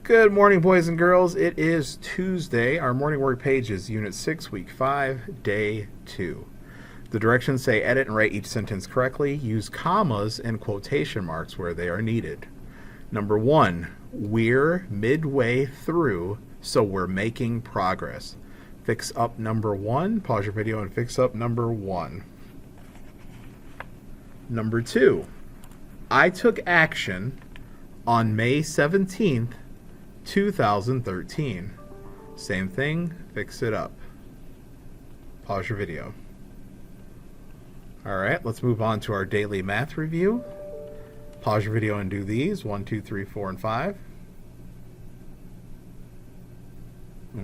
Good morning, boys and girls. It is Tuesday. Our morning work page is Unit 6, Week 5, Day 2. The directions say edit and write each sentence correctly. Use commas and quotation marks where they are needed. Number 1, we're midway through, so we're making progress. Fix up number 1. Pause your video and fix up number 1. Number 2, I took action on May 17th, 2013. Same thing, fix it up. Pause your video. Alright, let's move on to our daily math review. Pause your video and do these. 1, 2, 3, 4, and 5.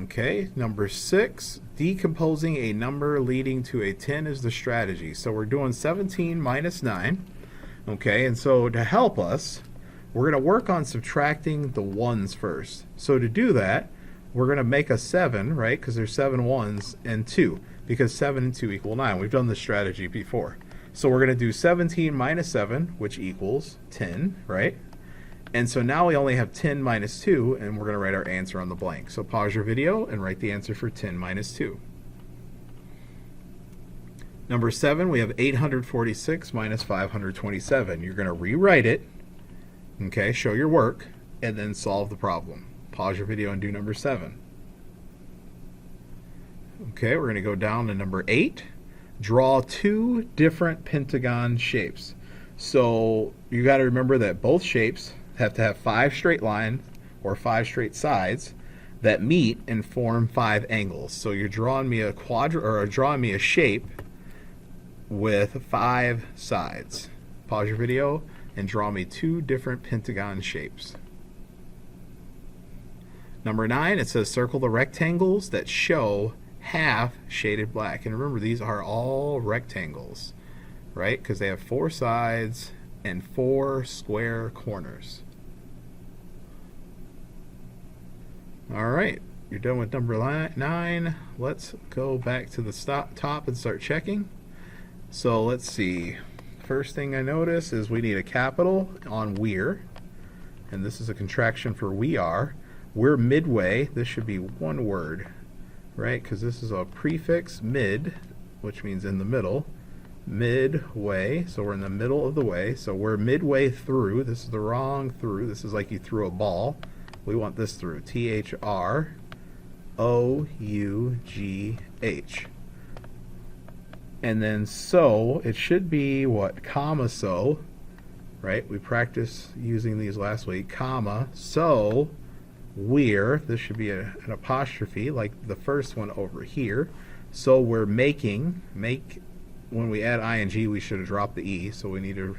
Okay, number 6. Decomposing a number leading to a 10 is the strategy. So we're doing 17 minus 9. Okay, and so to help us, we're going to work on subtracting the ones first. So to do that, we're going to make a 7, right? Because there's 7 ones and 2. Because 7 and 2 equal 9. We've done this strategy before. So we're going to do 17 minus 7, which equals 10, right? And so now we only have 10 minus 2, and we're going to write our answer on the blank. So pause your video and write the answer for 10 minus 2. Number 7, we have 846 minus 527. You're going to rewrite it. Okay, show your work, and then solve the problem. Pause your video and do number 7. Okay, we're going to go down to number 8. Draw 2 different pentagon shapes. So you got to remember that both shapes have to have 5 straight lines or 5 straight sides that meet and form 5 angles. So you're drawing me a drawing me a shape with 5 sides. Pause your video and draw me 2 different pentagon shapes. Number 9, it says circle the rectangles that show half shaded black. And remember, these are all rectangles, right? Because they have 4 sides and 4 square corners. All right, you're done with number 9. Let's go back to the top and start checking. So let's see. First thing I notice is we need a capital on we're, and this is a contraction for we are. We're midway. This should be one word, right? Because this is a prefix, mid, which means in the middle. Midway, so we're in the middle of the way. So we're midway through. This is the wrong through. This is like you threw a ball. We want this through. THROUGH. And then so, it should be what? Comma so, right? We practiced using these last week. Comma, so, we're, this should be an apostrophe like the first one over here. So we're making, when we add ing, we should have dropped the E. So we need to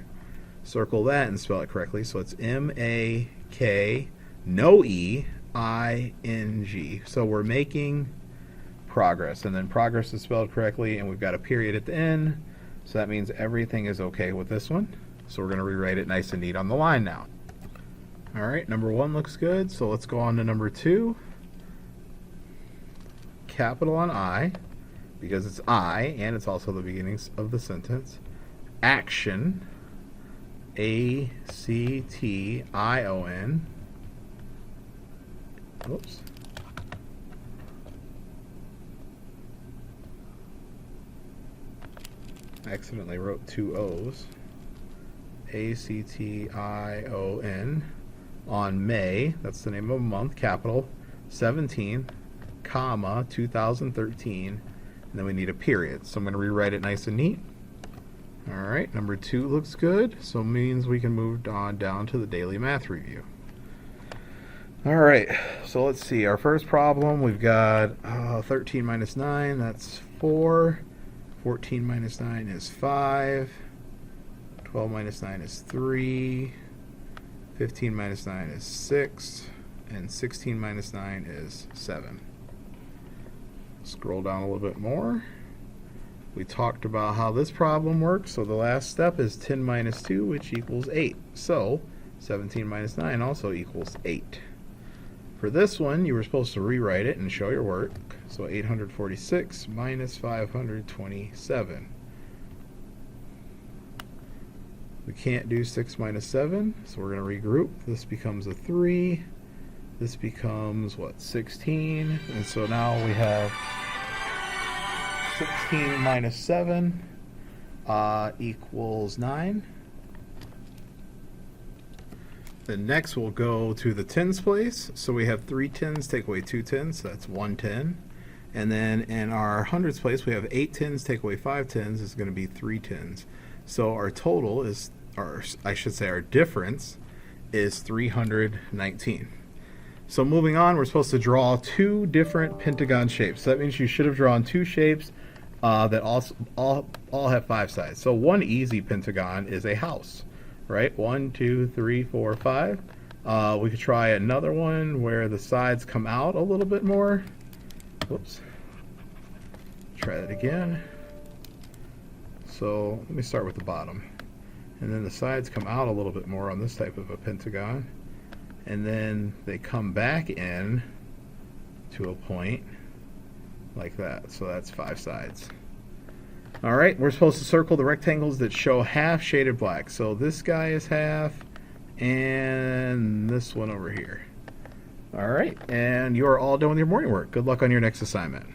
circle that and spell it correctly. So it's M-A-K, no E, I-N-G. So we're making progress, and then progress is spelled correctly, and we've got a period at the end, so that means everything is okay with this one. So we're going to rewrite it nice and neat on the line now. Alright, number 1 looks good, so let's go on to number 2. Capital on I, because it's I, and it's also the beginning of the sentence. Action, A-C-T-I-O-N. Whoops. Accidentally wrote 2 O's. A-C-T-I-O-N on May, that's the name of a month, capital, 17, comma, 2013, and then we need a period. So I'm going to rewrite it nice and neat. Alright, number 2 looks good, so it means we can move on down to the daily math review. Alright, so let's see. Our first problem, we've got 13 minus 9, that's 4. 14 minus 9 is 5. 12 minus 9 is 3. 15 minus 9 is 6. And 16 minus 9 is 7. Scroll down a little bit more. We talked about how this problem works. So the last step is 10 minus 2, which equals 8. So 17 minus 9 also equals 8. For this one, you were supposed to rewrite it and show your work. So 846 minus 527. We can't do 6 minus 7, so we're going to regroup. This becomes a 3. This becomes what, 16? And so now we have 16 minus 7 equals 9. Then next we'll go to the tens place. So we have 3 tens, take away 2 tens, so that's 1 10. And then in our hundreds place, we have 8 tens, take away 5 tens, is going to be 3 tens. So our total is, or I should say our difference is 319. So moving on, we're supposed to draw 2 different pentagon shapes. So that means you should have drawn 2 shapes that all have 5 sides. So one easy pentagon is a house, right? 1, 2, 3, 4, 5. We could try another one where the sides come out a little bit more. Whoops. Try that again. So let me start with the bottom. And then the sides come out a little bit more on this type of a pentagon. And then they come back in to a point like that. So that's 5 sides. All right, we're supposed to circle the rectangles that show half shaded black. So this guy is half, and this one over here. All right, and you're all done with your morning work. Good luck on your next assignment.